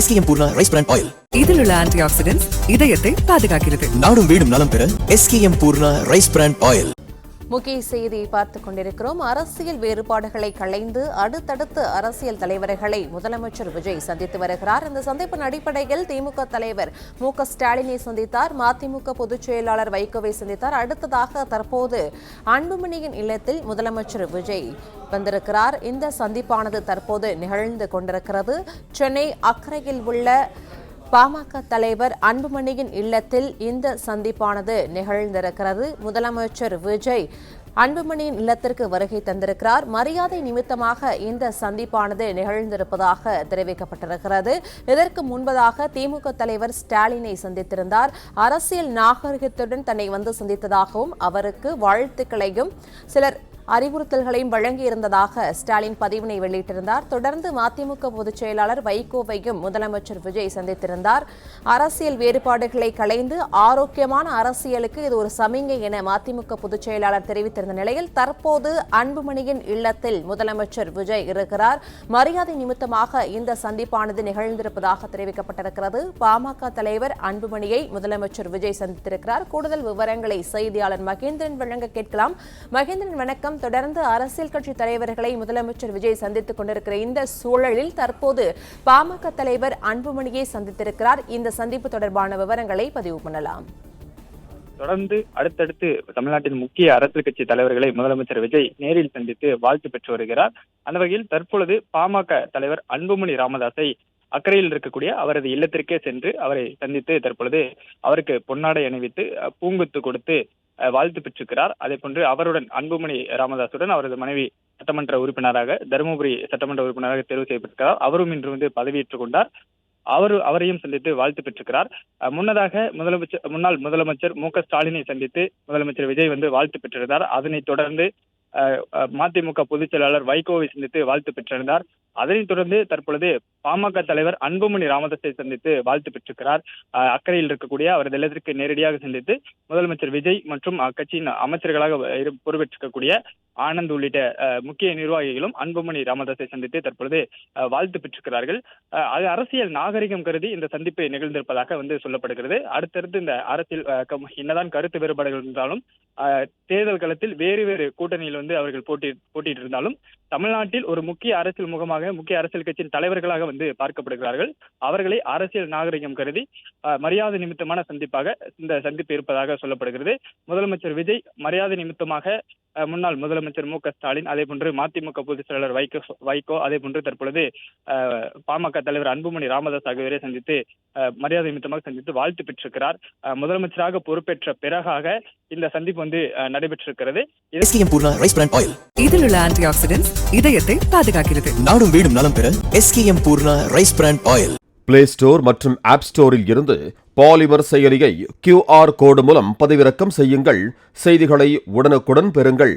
SKM Poorna rice brand oil. இதில் உள்ள anti oxidants இதயத்தை பாதுகாக்கிறது. நாடும் வீடும் நலம் பெற SKM Poorna rice brand oil. முக்கிய செய்தியை பார்த்துக் கொண்டிருக்கிறோம். அரசியல் வேறுபாடுகளை களைந்து அடுத்தடுத்து அரசியல் தலைவர்களை முதலமைச்சர் விஜய் சந்தித்து வருகிறார். இந்த சந்திப்பின் அடிப்படையில் திமுக தலைவர் மு.க.ஸ்டாலினை சந்தித்தார். மதிமுக பொதுச் செயலாளர் வைகோவை சந்தித்தார். அடுத்ததாக தற்போது அன்புமணியின் இல்லத்தில் முதலமைச்சர் விஜய் வந்திருக்கிறார். இந்த சந்திப்பானது தற்போது நிகழ்ந்து கொண்டிருக்கிறது. சென்னை அக்கரையில் உள்ள பாமக தலைவர் அன்புமணியின் இல்லத்தில் இந்த சந்திப்பானது நிகழ்ந்திருக்கிறது. முதலமைச்சர் விஜய் அன்புமணியின் இல்லத்திற்கு வருகை தந்திருக்கிறார். மரியாதை நிமித்தமாக இந்த சந்திப்பானது நிகழ்ந்திருப்பதாக தெரிவிக்கப்பட்டிருக்கிறது. இதற்கு முன்பதாக திமுக தலைவர் ஸ்டாலினை சந்தித்திருந்தார். அரசியல் நாகரிகத்துடன் தன்னை வந்து சந்தித்ததாகவும் அவருக்கு வாழ்த்துக்களையும் சிலர் அறிவுறுத்தல்களையும் வழங்கியிருந்ததாக ஸ்டாலின் பதிவினை வெளியிட்டிருந்தார். தொடர்ந்து மதிமுக பொதுச் செயலாளர் வைகோவையும் முதலமைச்சர் விஜய் சந்தித்திருந்தார். அரசியல் வேறுபாடுகளை களைந்து ஆரோக்கியமான அரசியலுக்கு இது ஒரு சமிங்கை என மதிமுக பொதுச் செயலாளர் தெரிவித்திருந்த நிலையில் தற்போது அன்புமணியின் இல்லத்தில் முதலமைச்சர் விஜய் இருக்கிறார். மரியாதை நிமித்தமாக இந்த சந்திப்பானது நிகழ்ந்திருப்பதாக தெரிவிக்கப்பட்டிருக்கிறது. பாமக தலைவர் அன்புமணியை முதலமைச்சர் விஜய் சந்தித்திருக்கிறார். கூடுதல் விவரங்களை செய்தியாளர் மகேந்திரன் வழங்க கேட்கலாம். மகேந்திரன், வணக்கம். தொடர்ந்து அரசியல் கட்சி தலைவர்களை முதலமைச்சர் விஜய் சந்தித்துக் கொண்டிருக்கிற இந்த சூழலில் தற்போது பாமக தலைவர் அன்புமணியை சந்தித்திருக்கிறார். இந்த சந்திப்பு தொடர்பான விவரங்களை பதிவு பண்ணலாம். தொடர்ந்து அடுத்தடுத்து தமிழ்நாட்டின் முக்கிய அரசியல் கட்சி தலைவர்களை முதலமைச்சர் விஜய் நேரில் சந்தித்து வாழ்த்து பெற்று வருகிறார். அந்த வகையில் தற்பொழுது பாமக தலைவர் அன்புமணி ராமதாஸை அக்கறையில் இருக்கக்கூடிய அவரது இல்லத்திற்கே சென்று அவரை சந்தித்து தற்பொழுது அவருக்கு பொன்னாடை அணிவித்து பூங்குத்து கொடுத்து வாழ்த்து பெற்றிருக்கிறார். அதே போன்று அவருடன் அன்புமணி ராமதாசுடன் அவரது மனைவி சட்டமன்ற உறுப்பினராக தருமபுரி சட்டமன்ற உறுப்பினராக தேர்வு செய்யப்பட்டிருக்கிறார். அவரும் இன்று பதவியேற்றுக் கொண்டார். அவரையும் சந்தித்து வாழ்த்து பெற்றிருக்கிறார். முன்னதாக முன்னாள் முதலமைச்சர் மு.க.ஸ்டாலினை சந்தித்து முதலமைச்சர் விஜய் வாழ்த்து பெற்றிருந்தார். அதனைத் தொடர்ந்து மதிமுக பொதுச் செயலாளர் வைகோவை சந்தித்து வாழ்த்து பெற்றிருந்தார். அதனைத் தொடர்ந்து தற்பொழுது பாமக தலைவர் அன்புமணி ராமதாஸை சந்தித்து வாழ்த்து பெற்றிருக்கிறார். அக்கறையில் இருக்கக்கூடிய அவரது இல்லத்திற்கு நேரடியாக சந்தித்து முதலமைச்சர் விஜய் மற்றும் அக்கட்சியின் அமைச்சர்களாக பொறுப்பேற்றிருக்கக்கூடிய ஆனந்த் உள்ளிட்ட முக்கிய நிர்வாகிகளும் அன்புமணி ராமதாஸை சந்தித்து தற்பொழுது வாழ்த்து பெற்றிருக்கிறார்கள். அது அரசியல் நாகரிகம் கருதி இந்த சந்திப்பு நிகழ்ந்திருப்பதாக சொல்லப்படுகிறது. அடுத்தடுத்து இந்த அரசியல் என்னதான் கருத்து வேறுபாடுகள் இருந்தாலும் தேர்தல் களத்தில் வேறு வேறு கூட்டணியில் அவர்கள் போட்டியிட்டு இருந்தாலும் தமிழ்நாட்டில் ஒரு முக்கிய அரசியல் முகமாக முக்கிய அரசியல் கட்சியின் தலைவர்களாக பார்க்கப்படுகிறார்கள். அவர்களை அரசியல் நாகரிகம் கருதி மரியாதை நிமித்தமான சந்திப்பாக இந்த சந்திப்பு இருப்பதாக சொல்லப்படுகிறது. முதலமைச்சர் விஜய் மரியாதை நிமித்தமாக முன்னாள் முதலமைச்சர் மு.க.ஸ்டாலின், அதே போன்று மதிமுக பொதுச் செயலாளர் வைகோ, அதே போன்று தற்பொழுது பாமக தலைவர் அன்புமணி ராமதாஸ் ஆகியோரை சந்தித்து மரியாதை நிமித்தமாக சந்தித்து வாழ்த்து பெற்றிருக்கிறார். முதலமைச்சராக பொறுப்பேற்ற பிறகாக இந்த சந்திப்பு நடைபெற்றிருக்கிறது. SKM Poorna rice brand oil. இதில் உள்ள ஆன்டி ஆக்சிடென்ட்ஸ் இதயத்தை பாதுகாக்கிறது. நாடும் வீடும் நலம் பெற SKM Poorna rice brand oil. Play store மற்றும் ஆப் ஸ்டோரில் இருந்து பாலிமர் செயலியை QR கோடு மூலம் பதிவிறக்கம் செய்யுங்கள். செய்திகளை உடனுக்குடன் பெறுங்கள்.